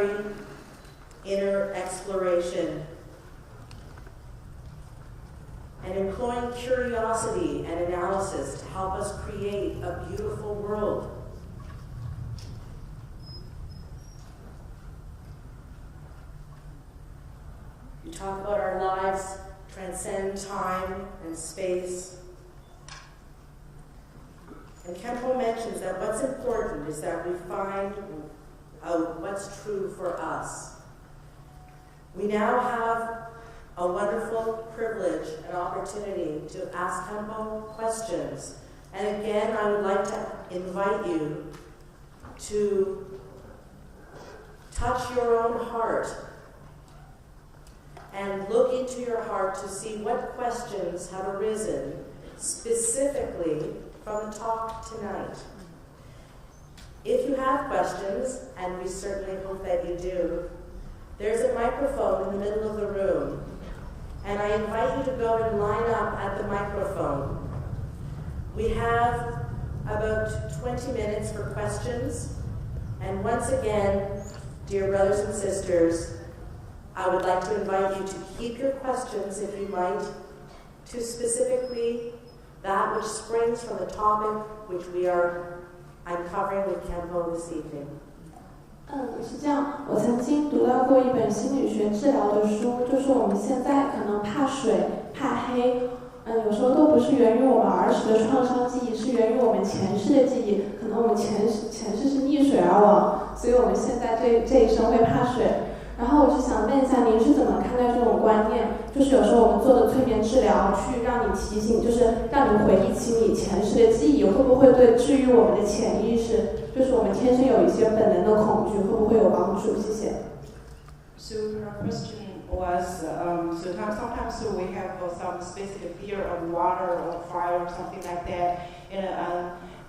inquiry, inner exploration, and employing curiosity and analysis to help us create a beautiful world. We talk about our lives transcend time and space. And Khenpo mentions that what's important is that we find out what's true for us. We now have a wonderful privilege and opportunity to ask Khenpo questions. And again, I would like to invite you to touch your own heart and look into your heart to see what questions have arisen specifically from the talk tonight. If you have questions, and we certainly hope that you do, there's a microphone in the middle of the room, and I invite you to go and line up at the microphone. We have about 20 minutes for questions, and once again, dear brothers and sisters, I would like to invite you to keep your questions, if you might, to specifically that which springs from the topic which we are uncovering with Khenpo this evening. 是这样，我曾经读到过一本心理学治疗的书，就是我们现在可能怕水、怕黑，有时候都不是源于我们儿时的创伤记忆，是源于我们前世的记忆。可能我们前世是溺水而亡，所以我们现在这一生会怕水。然后我就想问一下，您是怎么看待这种观念？就是有时候我们做的催眠治疗，去让你提醒，就是让你回忆起你前世的记忆，会不会对治愈我们的潜意识，就是我们天生有一些本能的恐惧，会不会有帮助？谢谢。So her question was, sometimes we have some specific fear of water or fire or something like that.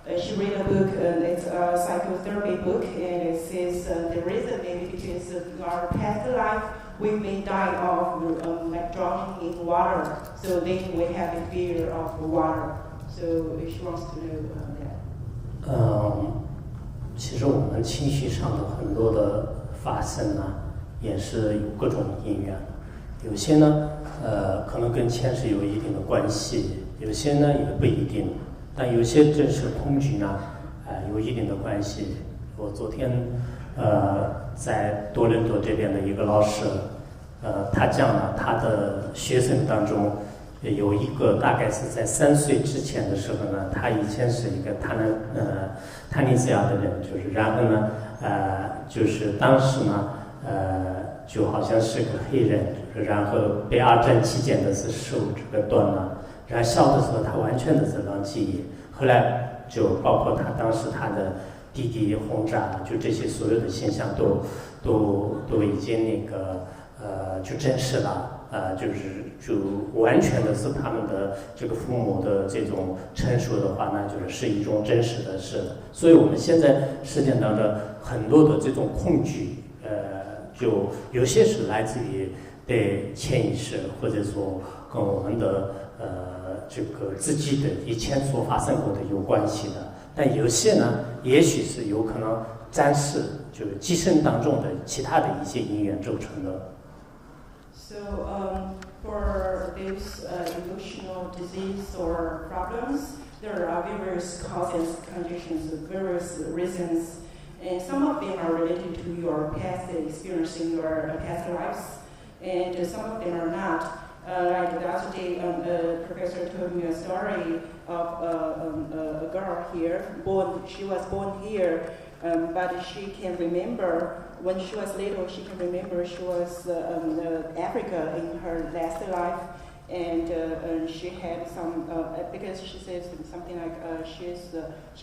And she read a book, it's a psychotherapy book, and it says the reason maybe because in our past life we may die of like drowning in water, so then we have a fear of water. So she wants to know that. 其实我们情绪上的很多的发生呢，也是有各种因缘的。有些呢，可能跟前世有一定的关系，有些呢也不一定。但有些正是恐惧呢，有一定的关系。我昨天在多伦多这边的一个老师，他讲了他的学生当中有一个大概是在3岁之前的时候呢，他以前是一个坦尼斯亚的人，就是然后呢，就是当时呢，就好像是个黑人，然后被二战期间的是手这个断了。然后小的时候他完全的是忘记忆，后来就包括他当时他的弟弟轰炸，就这些所有的现象都已经那个就真实了，就完全的是他们的这个父母的这种陈述的话呢，就是一种真实的事。所以我们现在实践当中很多的这种恐惧，就有些是来自于对潜意识，或者说跟我们的这个自己的以前所发生过的有关系的，但有些呢，也许是有可能暂时就是今生当中的其他的一些因缘构成的。So for these emotional disease or problems, there are various causes, conditions, various reasons, and some of them are related to your past experience in your past lives, and some of them are not. Like the other day, a professor told me a story of a girl here. She was born here, but she can remember when she was little. She can remember she was Africa in her last life, and she had some because she says something like she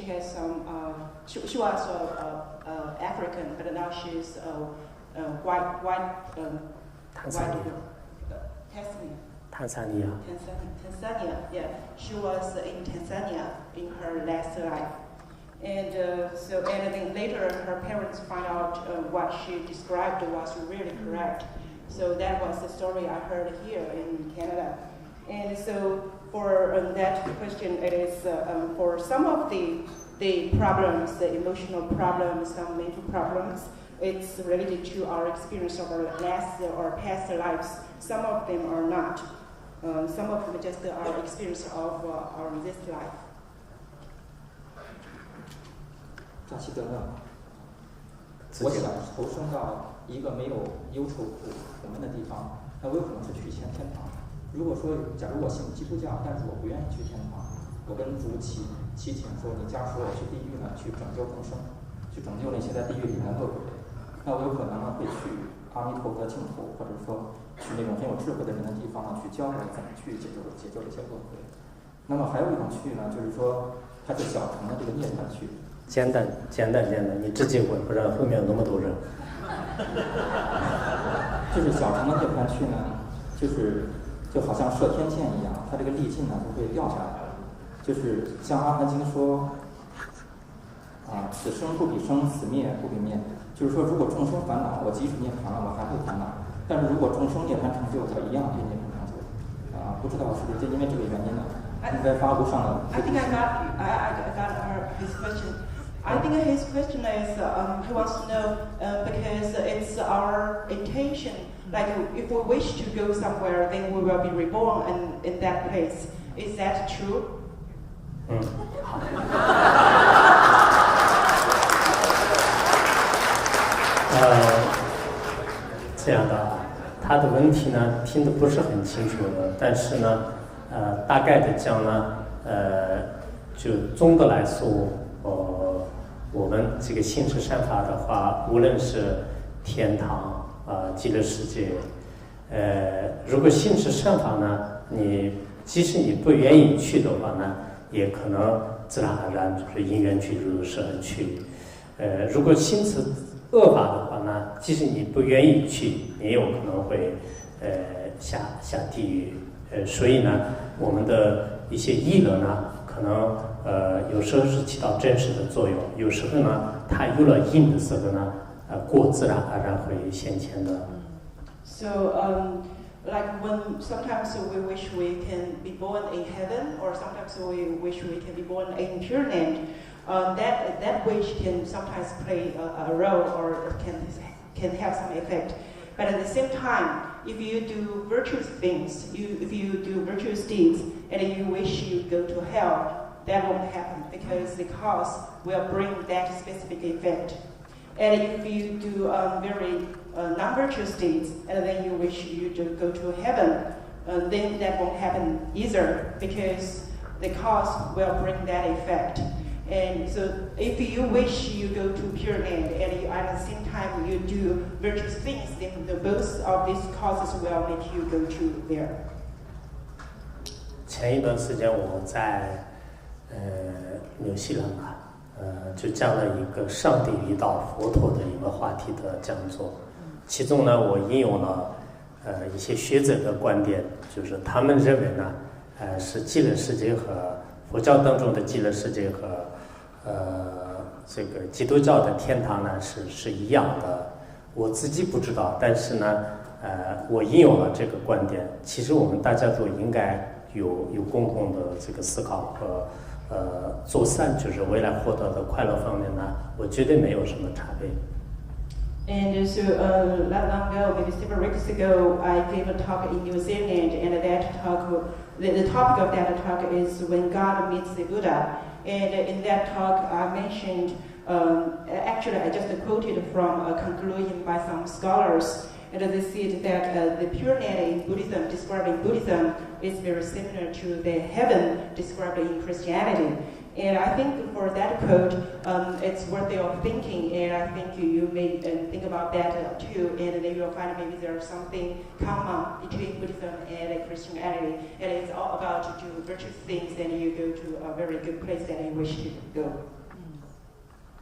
has some she was African, but now she's white. Tanzania, yeah. She was in Tanzania in her last life. And then later her parents find out what she described was really correct. So that was the story I heard here in Canada. And so for that question, it is for some of the problems, the emotional problems, some mental problems, it's related to our experience of our last or past lives. Some of them are not. Some of them just our experience of our this life. 扎西德勒，我想投生到一个没有忧愁苦我们的地方，那我有可能是去天堂。如果说，假如我信基督教，但是我不愿意去天堂，我跟主祈请说，你假如说我去地狱呢，去拯救众生，去拯救那些在地狱里面恶鬼，那我有可能呢会去阿弥陀佛净土，或者说去那种很有智慧的人的地方呢，去教我怎么去解救这些恶鬼。那么还有一种去呢，就是说它是小乘的这个涅槃去。简单，你直接问，不然后面有那么多人。就是小乘的涅槃去呢，就好像射天箭一样，它这个力劲呢就会掉下来。就是像《阿含经》说，此生不彼生，此灭不彼灭。就是说，如果众生烦恼，我即使涅槃了，我还会烦恼；但是如果众生涅槃成就，他一样会涅槃成就。不知道是不是就因为这个原因呢？应该发布上了。I think I got his question. I think his question is he wants to know because it's our intention. Like if we wish to go somewhere, then we will be reborn in that place. Is that true? 好。这样的，他的问题呢听得不是很清楚的，但是呢，大概的讲呢，就总的来说，我们这个心持善法的话，无论是天堂极乐世界，如果心持善法呢，即使你不愿意去的话呢，也可能自然而然就是因缘具足是而去。如果心持恶法的话呢，即使你不愿意去，也有可能会下地狱。所以呢，我们的一些意乐呢，可能有时候是起到真实的作用，有时候呢，它有了因的时候呢，过自然而然会显现的。So like when sometimes we wish we can be born in heaven, or sometimes we wish we can be born in Pure Land. That wish can sometimes play a role or can have some effect. But at the same time, if you do virtuous things, if you do virtuous deeds, and you wish you go to hell, that won't happen because the cause will bring that specific effect. And if you do very non-virtuous deeds, and then you wish you to go to heaven, then that won't happen either because the cause will bring that effect. And so if you wish you go to Pure Land and at the same time you do virtuous things, then both of these causes will make you go to there. 前一段时间我在纽西兰吧，就讲了一个上帝遇到佛陀的一个话题的讲座，其中呢我引用了一些学者的观点，就是他们认为呢，是极乐世界和佛教当中的极乐世界和这个基督教的天堂呢是一样的。我自己不知道，但是呢，我引用了这个观点。其实我们大家都应该有共同的这个思考和做善，就是未来获得的快乐方面呢，我觉得没有什么差别。And so not long ago, maybe several weeks ago, I gave a talk in New Zealand, and that talk, the topic of that talk is when God meets the Buddha. And in that talk, I mentioned, actually, I just quoted from a conclusion by some scholars, and they said that the Pure Land in Buddhism, described in Buddhism, is very similar to the heaven described in Christianity. And I think for that quote, it's worthy of thinking, and I think you may think about that too, and then you'll find maybe there's something common between Buddhism and Christianity, and it's all about to do virtuous things, and you go to a very good place that you wish to go.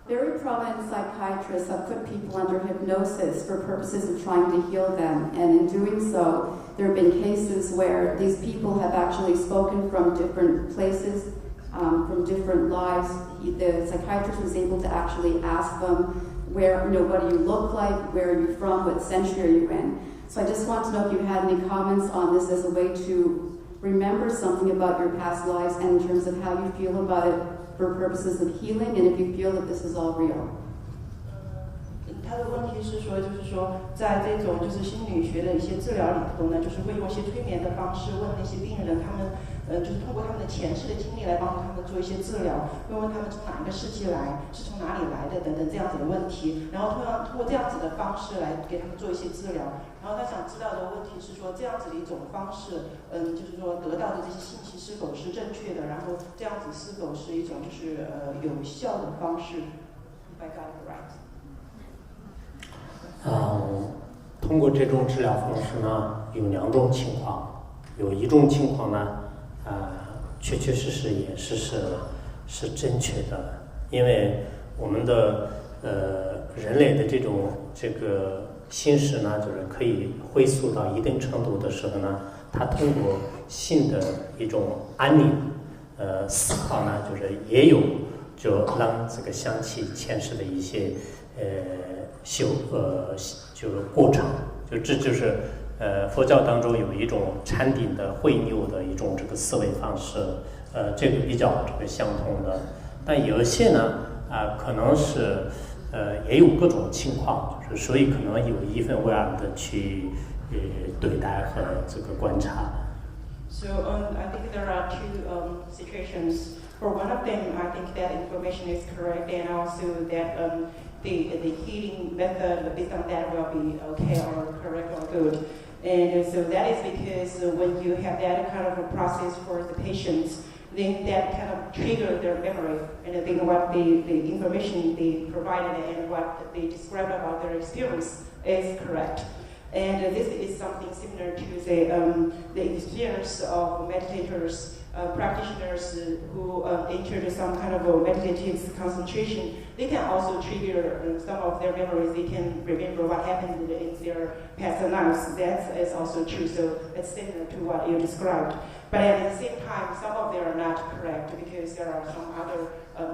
Very prominent psychiatrists have put people under hypnosis for purposes of trying to heal them, and in doing so, there have been cases where these people have actually spoken from different places, from different lives. The psychiatrist was able to actually ask them where, what do you look like, where are you from, what century are you in. So I just want to know if you had any comments on this as a way to remember something about your past lives and in terms of how you feel about it for purposes of healing, and if you feel that this is all real. 他的问题是说，就是说，在这种就是心理学的一些治疗里头呢，就是会用一些催眠的方式问那些病人，他们就是通过他们的前世的经历来帮助他们做一些治疗，会问他们从哪一个世纪来，是从哪里来的等等这样子的问题，然后通过这样子的方式来给他们做一些治疗。然后他想知道的问题是说，这样子的一种方式，就是说得到的这些信息是否是正确的，然后这样子是否是一种就是有效的方式。If I got it right. 通过这种治疗方式呢，有2种情况，有一种情况呢，确确实实也是正确的，因为我们的人类的这个心识呢，就是可以回溯到一定程度的时候呢，它通过新的一种安宁思考呢，就是也有就让这个想起前世的一些就是过程，这就是佛教当中有一种禅定的会扭的一种这个思维方式，这个比较这个相同的。但有些呢可能是也有各种情况，就是所以可能有一分为二的去对待和这个观察。So I think there are two situations. For one of them, I think that information is correct, and also that the healing method based on that will be okay or correct or good. And so that is because when you have that kind of a process for the patients, then that kind of trigger their memory, and then what the information they provided and what they described about their experience is correct. And this is something similar to the experience of meditators, practitioners who entered some kind of a meditative concentration. They can also trigger some of their memories. They can remember what happened in their past lives. That is also true. So it's similar to what you described. But at the same time, some of them are not correct because there are some other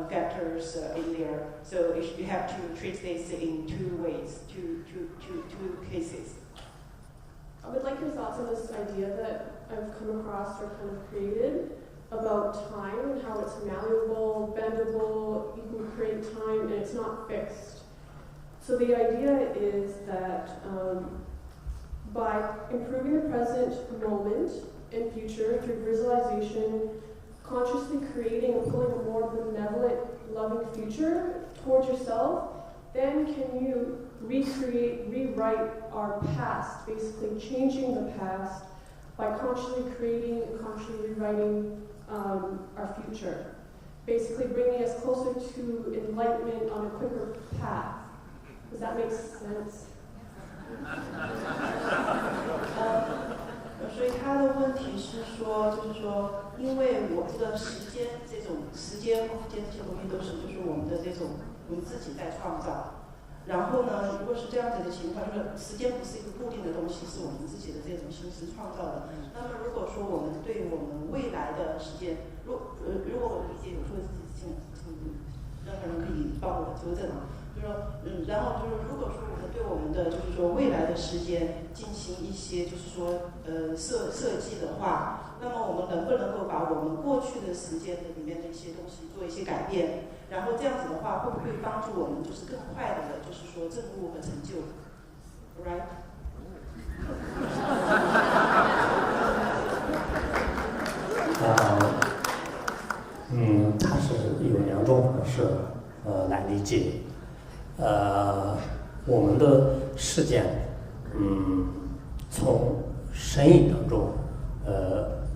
factors in there. So you have to treat this in two ways, two cases. I would like your thoughts on this idea that I've come across or kind of created about time and how it's malleable, bendable, you can create time and it's not fixed. So the idea is that by improving the present moment and future through visualization, consciously creating and pulling a more benevolent, loving future towards yourself, then can you rewrite our past, basically changing the past by consciously creating and consciously rewriting our future, basically bringing us closer to enlightenment on a quicker path. Does that make sense? 所以他的问题是说，就是说，因为我们的时间这种时间、空间这些东西都是就是我们的这种我们自己在创造。然后呢，如果是这样子的情况，就是时间不是一个固定的东西，是我们自己的这种心思创造的。那么如果说我们对我们未来的时间，如果我理解有说任何人可以帮我纠正啊，就是说，然后就是如果说我们对我们的就是说未来的时间进行一些就是说设计的话，那么我们能不能够把我们过去的时间里面的一些东西做一些改变？然后这样子的话，会不会帮助我们就是更快的，就是说证悟和成就 ，right？ 它是有2种方式来理解。我们的事件，从深意当中，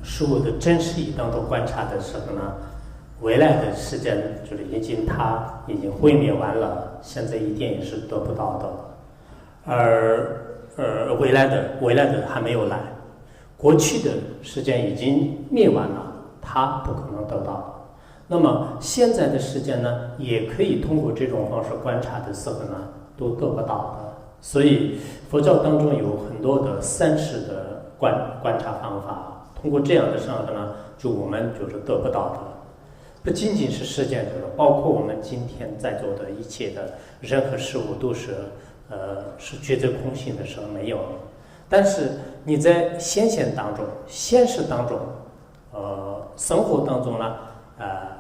事物的真实意当中观察的时候呢，未来的事件就是它已经毁灭完了，现在一点也是得不到的，而未来的还没有来，过去的事件已经灭完了，它不可能得到。那么现在的事件呢，也可以通过这种方式观察的时候呢，都得不到的。所以佛教当中有很多的3世的观察方法，通过这样的方法呢，我们就是得不到的。不仅仅是事件，包括我们今天在座的一切的任何事物都是觉知空性的时候没有。但是你在现实当中，生活当中呢，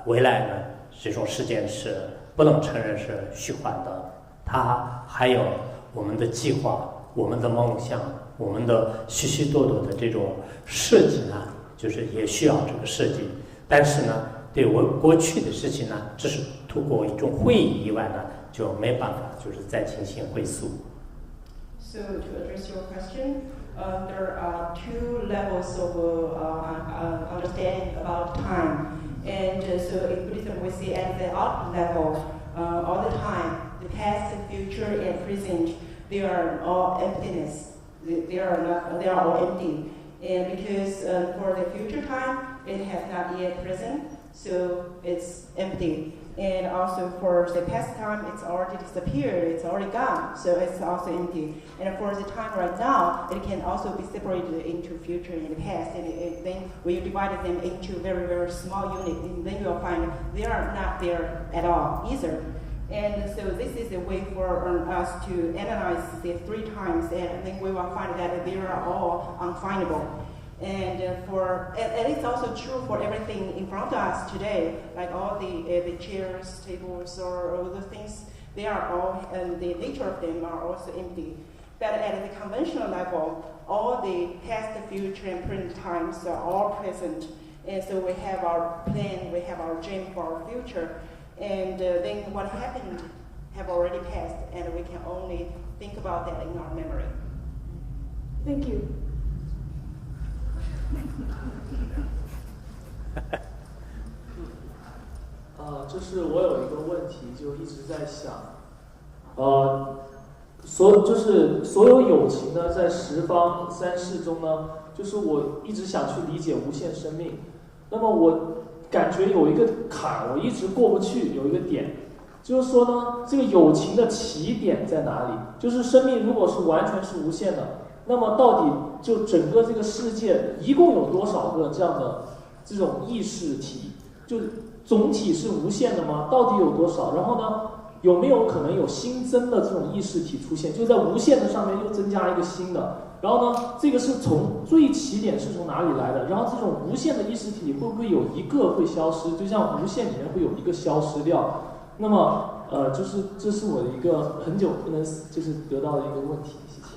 未来呢，这种事件是不能承认是虚幻的。它还有我们的计划、我们的梦想、我们的许许多多的这种设计呢，就是也需要这个设计。但是呢，对我过去的事情呢，只是通过一种会议以外呢，就没办法就是再进行回溯。So to address your question, there are two levels of understanding about time. And so in Buddhism, we see at the upper level, all the time, the past, future, and present, they are all emptiness. They are all empty. And because for the future time, it has not yet present, so it's empty. And also for the past time, it's already disappeared, it's already gone, so it's also empty. And for the time right now, it can also be separated into future and past, and then when you divide them into very, very small units, then you'll find they are not there at all either. And so this is a way for us to analyze the 3 times, and then we will find that they are all unfindable. And and it's also true for everything in front of us today, like all the chairs, tables, or all the things. They are all, and the nature of them are also empty. But at the conventional level, all the past, future, and present times are all present. And so we have our plan, we have our dream for our future. And then what happened have already passed, and we can only think about that in our memory. Thank you. 就是我有一个问题，就一直在想，所有有情呢，在十方三世中呢，就是我一直想去理解无限生命。那么我感觉有一个坎，我一直过不去，有一个点，就是说呢，这个有情的起点在哪里？就是生命如果是完全是无限的，那么到底就整个这个世界一共有多少个这样的这种意识体？就总体是无限的吗？到底有多少？然后呢，有没有可能有新增的这种意识体出现？就在无限的上面又增加一个新的。然后呢，这个是从最起点是从哪里来的？然后这种无限的意识体会不会有一个会消失？就像无限里面会有一个消失掉。那么就是这是我的一个很久不能就是得到的一个问题。谢谢。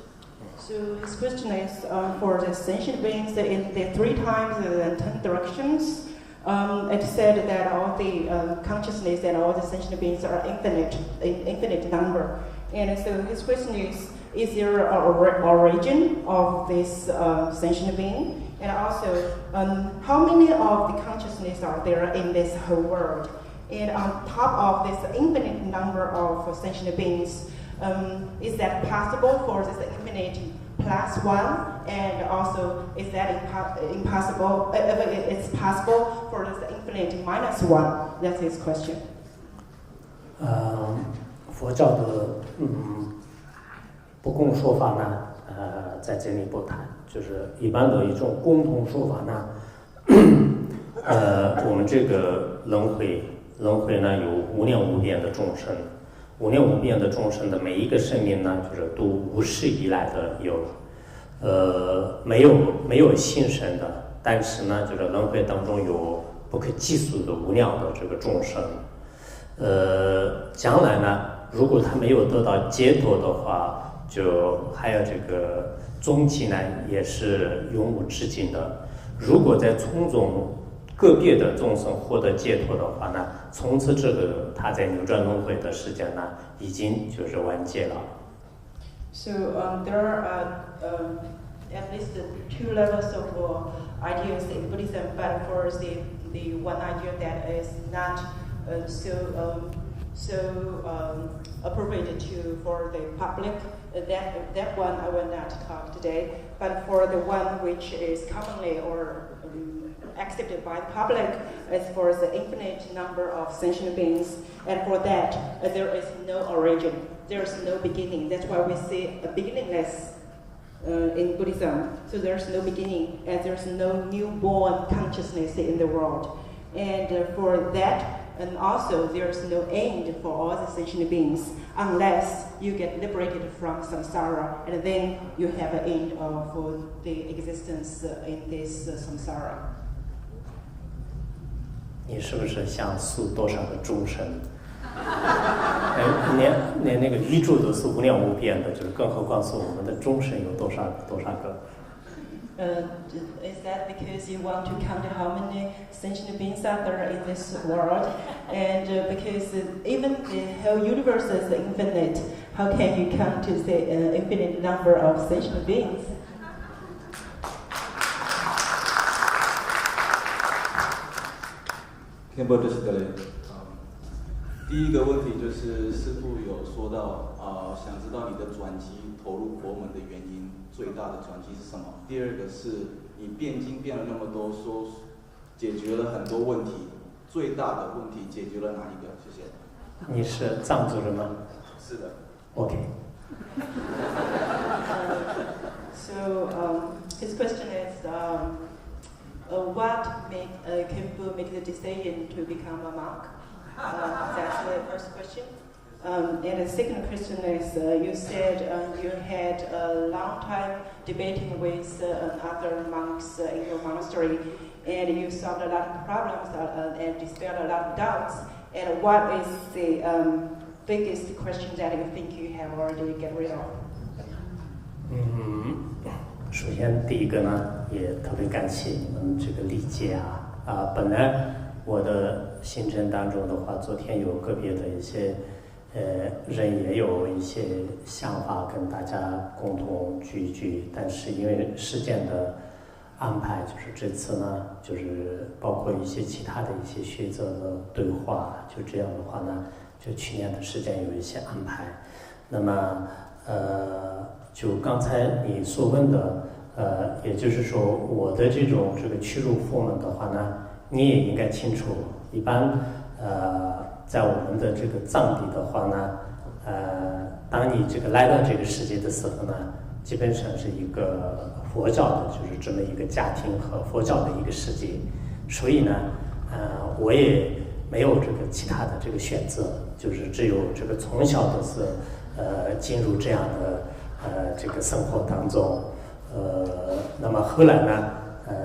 So his question is for the sentient beings in the 3 times and 10 directions. It said that all the consciousness and all the sentient beings are infinite number. And so his question is there an origin of this sentient being? And also, how many of the consciousness are there in this whole world? And on top of this infinite number of sentient beings, is that possible for this infinite plus 1? And also, is that impossible? It's possible for this infinite minus 1? That's his question. 佛教的不共说法呢，在这里不谈，就是一般的一种共同说法呢，我们这个轮回呢有无量无边的众生，无量无边的众生的每一个生命呢，就是都无始以来的有，没有新生的，但是呢，就是轮回当中有不可计数的无量的这个众生，将来呢，如果他没有得到解脱的话，就还有这个终极呢，也是永无止境的。如果在从中个别的众生获得解脱的话呢，从此这个他在扭转轮回的时间呢，已经就是完结了。So there are at least 2 levels of ideas in Buddhism, but for the one idea that is not so appropriate for the public, that one I will not talk today. But for the one which is commonly or accepted by the public, as for the infinite number of sentient beings, and for that there is no origin, there is no beginning. That's why we say a beginningless in Buddhism. So there's no beginning, and there's no newborn consciousness in the world. And for that, and also there's no end for all the sentient beings unless you get liberated from samsara, and then you have an end for the existence in this samsara. 你是不是想诉多少个众生？连那个宇宙都是无量无边的，就是更何况是我们的众生有多少个。Is that because you want to count how many sentient beings are there in this world? And because even the whole universe is infinite, how can you count the infinite number of sentient beings? Khenpo 就是的嘞。第一个问题就是师父有说到想知道你的转机投入佛门的原因，最大的转机是什么？第二个是你辩经辩了那么多，说解决了很多问题，最大的问题解决了哪一个？谢谢。你是藏族人吗？是的。OK。So his question is, what made Khenpo make the decision to become a monk? That's the first question. And the second question is, you said you had a long time debating with other monks in your monastery, and you solved a lot of problems and dispelled a lot of doubts. And what is the biggest question that you think you have already get rid of? 首先第一个呢，也特别感谢你们这个理解本来我的行程当中的话，昨天有个别的一些人也有一些想法跟大家共同聚一聚，但是因为时间的安排，就是这次呢，就是包括一些其他的一些学者的对话，就这样的话呢，就去年的时间有一些安排。那么就刚才你所问的也就是说我的这个去入佛门的话呢，你也应该清楚，一般在我们的这个藏地的话呢，当你这个来到这个世界的时候呢，基本上是一个佛教的，就是这么一个家庭和佛教的一个世界，所以呢，我也没有这个其他的这个选择，就是只有这个从小的是进入这样的这个生活当中，那么后来呢，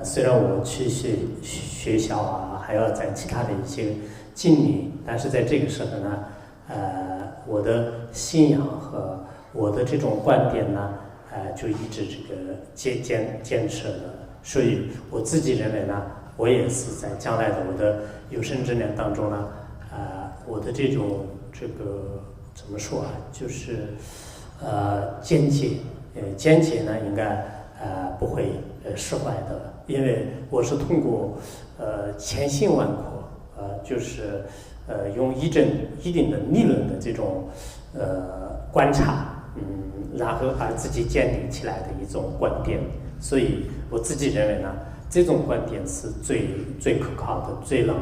虽然我去学校还要在其他的一些经历，但是在这个时候呢，我的信仰和我的这种观点呢，就一直这个坚持了。所以我自己认为呢，我也是在将来的我的有生之年当中呢，我的这种这个怎么说就是见解呢，应该不会释怀的，因为我是通过千辛万苦。就是用一定的理论的这种观察，然后把自己建立起来的一种观点，所以我自己认为呢，这种观点是最可靠的，最能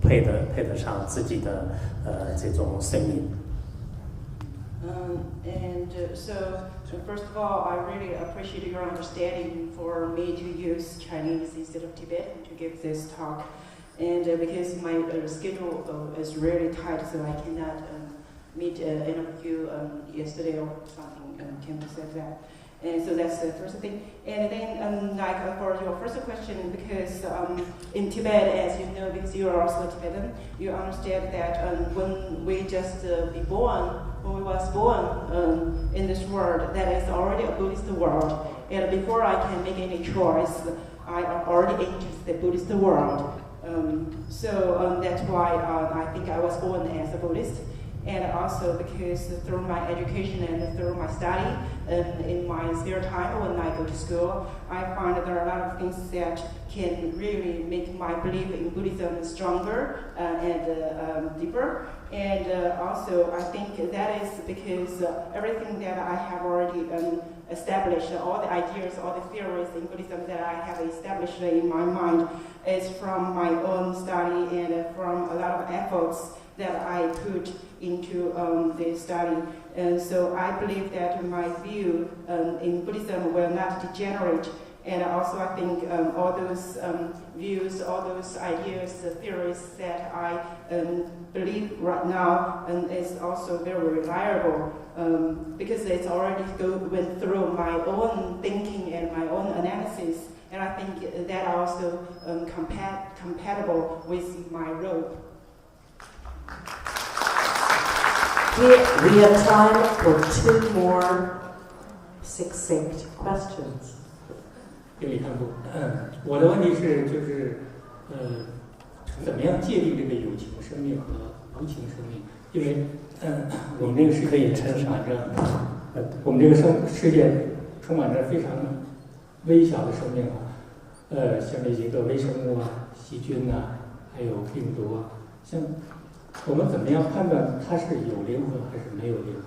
配得上自己的这种生命。So first of all, I really appreciate your understanding for me to use Chinese instead of Tibetan to give this talk. And because my schedule is really tight, so I cannot meet any of you yesterday or something. Khenpo said that. And so that's the first thing. And then, for your first question, because in Tibet, as you know, because you are also Tibetan, you understand that when we just when we was born in this world, that is already a Buddhist world. And before I can make any choice, I already entered the Buddhist world. So that's why I think I was born as a Buddhist, and also because through my education and through my study, in my spare time when I go to school, I find that there are a lot of things that can really make my belief in Buddhism stronger and deeper. And also I think that is because everything that I have already established, all the ideas, all the theories in Buddhism that I have established in my mind is from my own study and from a lot of efforts that I put into the study. And so I believe that my view in Buddhism will not degenerate. And also I think all those views, all those ideas, theories that I believe right now is also very reliable because it's already went through my own thinking and my own analysis. And I think that also compatible with my role. We have time for 2 more succinct questions. 这里看过，我的问题是，怎么样界定这个有情生命和无情生命？因为，我们这个世界充满着，我们这个世界充满着非常微小的生命啊，像这些个微生物啊、细菌呐、还有病毒啊，像我们怎么样判断它是有灵魂还是没有灵魂？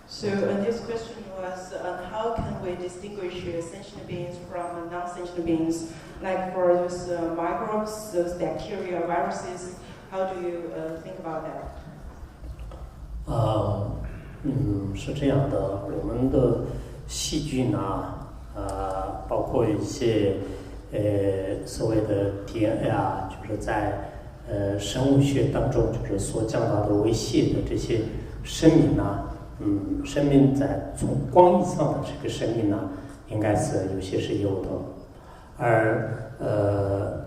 So this question was how can we distinguish sentient beings from non-sentient beings? Like for those microbes, those bacteria, viruses, how do you think about that? 是这样的，我们的细菌啊，包括一些所谓的 DNA 啊，就是在生物学当中就是所讲到的微细的这些生命啊。生命在从广义上的这个生命呢，应该是有些是有的，而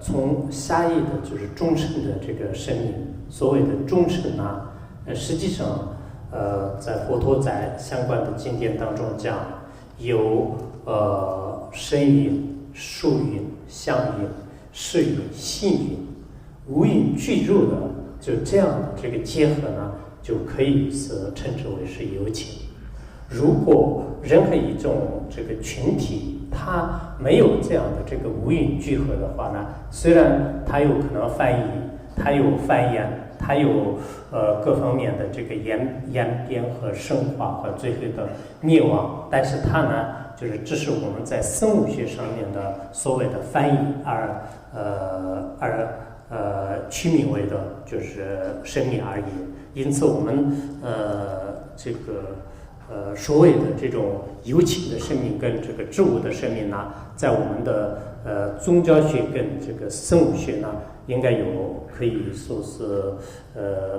从狭义的就是终身的这个生命，所谓的终身呢，实际上在佛陀在相关的经典当中讲，有声韵、数韵、相韵、识韵、性韵，五蕴俱入的，就这样的这个结合呢。就可以是称之为是有情。如果任何一种这个群体它没有这样的这个五蕴聚合的话呢，虽然它有可能翻译，它有繁衍，它有各方面的这个演变和升华和最后的灭亡，但是它呢就是只是我们在生物学上面的所谓的翻译而取名为的就是生命而已。因此，我们所谓的这种有情的生命跟这个植物的生命呢，在我们的宗教学跟这个生物学呢，应该有可以说是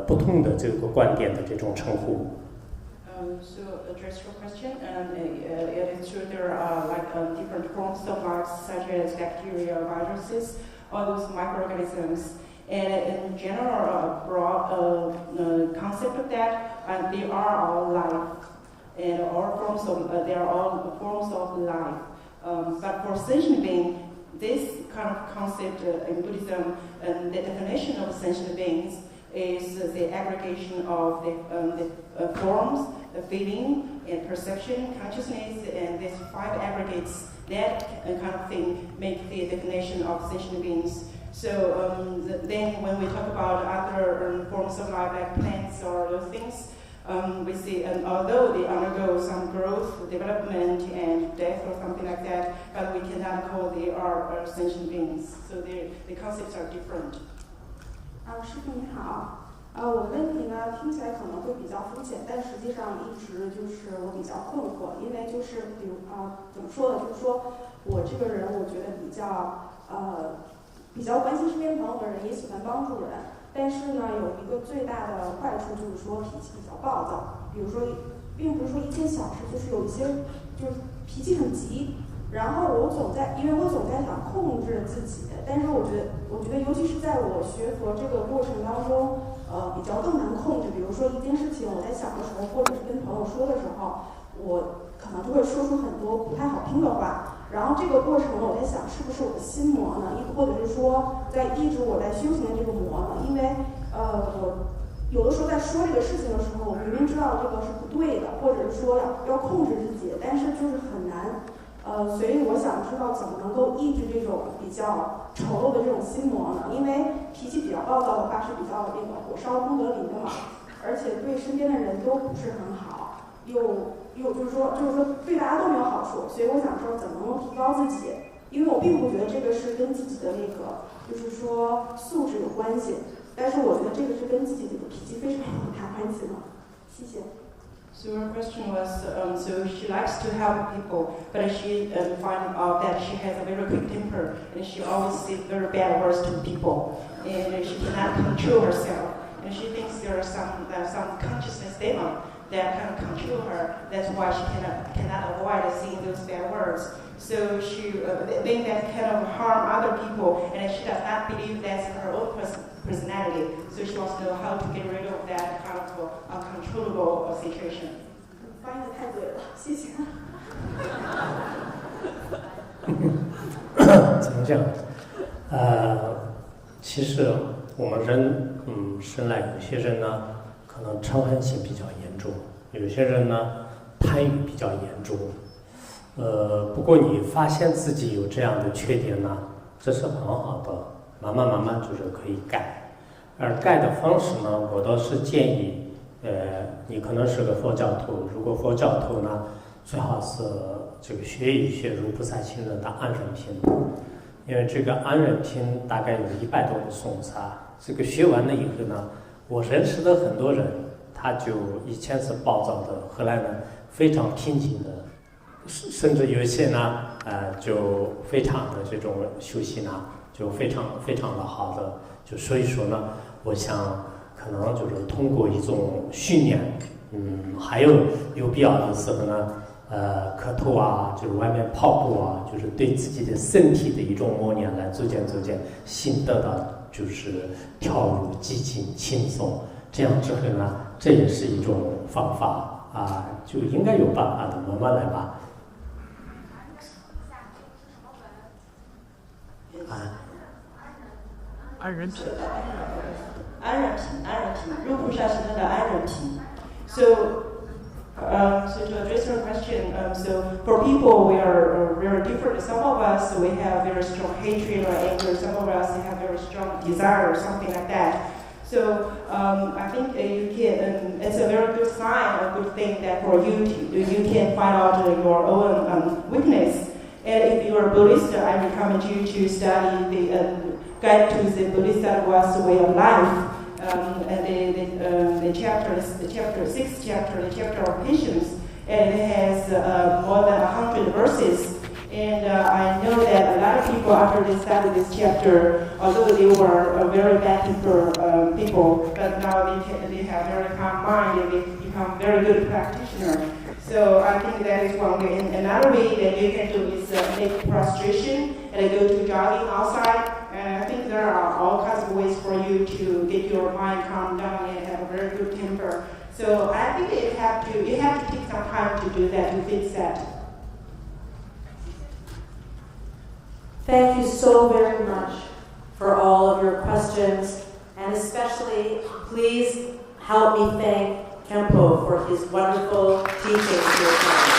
不同的这个观点的这种称呼。So address your question, and it is true there are different forms of life, such as bacteria, viruses, all those microorganisms. And in general, a broad concept of that, they are all life, and all forms of they are all forms of life. But for sentient being, this kind of concept in Buddhism, and the definition of sentient beings is the aggregation of the forms, the feeling, and perception, consciousness, and these 5 aggregates. That kind of thing make the definition of sentient beings. So then when we talk about other forms of life like plants or those things, we see, and although they undergo some growth, development, and death or something like that, but we cannot call they are sentient beings. So the concepts are different. 师傅你好，我的问题呢听起来可能会比较肤浅，但实际上一直就是我比较困惑，因为就是比如怎么说呢，就是说我这个人我觉得比较关心身边朋友的人，也喜欢帮助人。但是呢，有一个最大的坏处就是说脾气比较暴躁。比如说，并不是说一件小事，就是有一些就是脾气很急。然后因为我总在想控制自己，但是我觉得，尤其是在我学佛这个过程当中，比较更难控制。比如说一件事情我在想的时候，或者是跟朋友说的时候，我可能就会说出很多不太好听的话。然后这个过程我在想，是不是我的心魔呢？或者是说在抑制我在修行的这个魔呢？因为我有的时候在说这个事情的时候，我明明知道这个是不对的，或者是说要控制自己，但是就是很难。所以我想知道怎么能够抑制这种比较丑陋的这种心魔呢？因为脾气比较暴躁的话是比较那个火烧功德林的嘛，而且对身边的人都不是很好，又就是说对大家都没有好处，所以我想说怎么能够提高自己？因为我并不觉得这个是跟自己的那个就是说素质有关系，但是我觉得这个是跟自己的脾气非常有大关系的。谢谢。So her question was, so she likes to help people, but she finds out that she has a very quick temper, and she always says very bad words to people, and she cannot control herself, and she thinks there are some consciousness demon that kind of control her. That's why she cannot avoid saying those bad words. So she then that kind of harm other people, and she does not believe that's her own personality. So she wants to know how to get rid of that kind of uncontrollable situation. 翻译的太对了，谢谢。怎么讲？其实我们人，生来有些人呢，可能嗔恨心比较严重，有些人呢，贪欲比较严重。不过你发现自己有这样的缺点呢，这是很好的，慢慢就是可以改。而改的方式呢，我倒是建议，你可能是个佛教徒，如果佛教徒呢，最好是这个学一学如菩萨行人的安忍品，因为这个安忍品大概有100多个颂词，这个学完了以后呢，我认识的很多人，他就以前是暴躁的，后来呢非常平静的，甚至有一些呢，就非常的这种修行呢，就非常的好的，就所以说呢，我想可能就是通过一种训练，还有必要的时候呢，磕头啊，就是外面跑步啊，就是对自己的身体的一种磨练，来逐渐心得到就是跳入激情轻松，这样之后呢，这也是一种方法啊，就应该有办法的，慢慢来吧。安忍品，入菩萨行人的安忍品。So to address your question, so for people we are very different. Some of us we have very strong hatred or anger. Some of us have very strong desire or something like that. So I think you can. It's a very good sign, a good thing that for you can find out your own weakness. And if you are a Buddhist, I recommend you to study the Guide to the Buddhist Way of Life. And the chapter 6th chapter, the chapter of patience, and it has more than 100 verses. And I know that a lot of people after they studied this chapter, although they were very bad people, but now they have very calm mind and they become very good practitioners. So I think that is one way. And another way that you can do is make prostration and go to jogging outside. And I think there are all kinds of ways for you to get your mind calmed down and have a very good temper. So I think you have to take some time to do that, to fix that. Thank you so very much for all of your questions, and especially please help me thank Khenpo for his wonderful teaching to your class.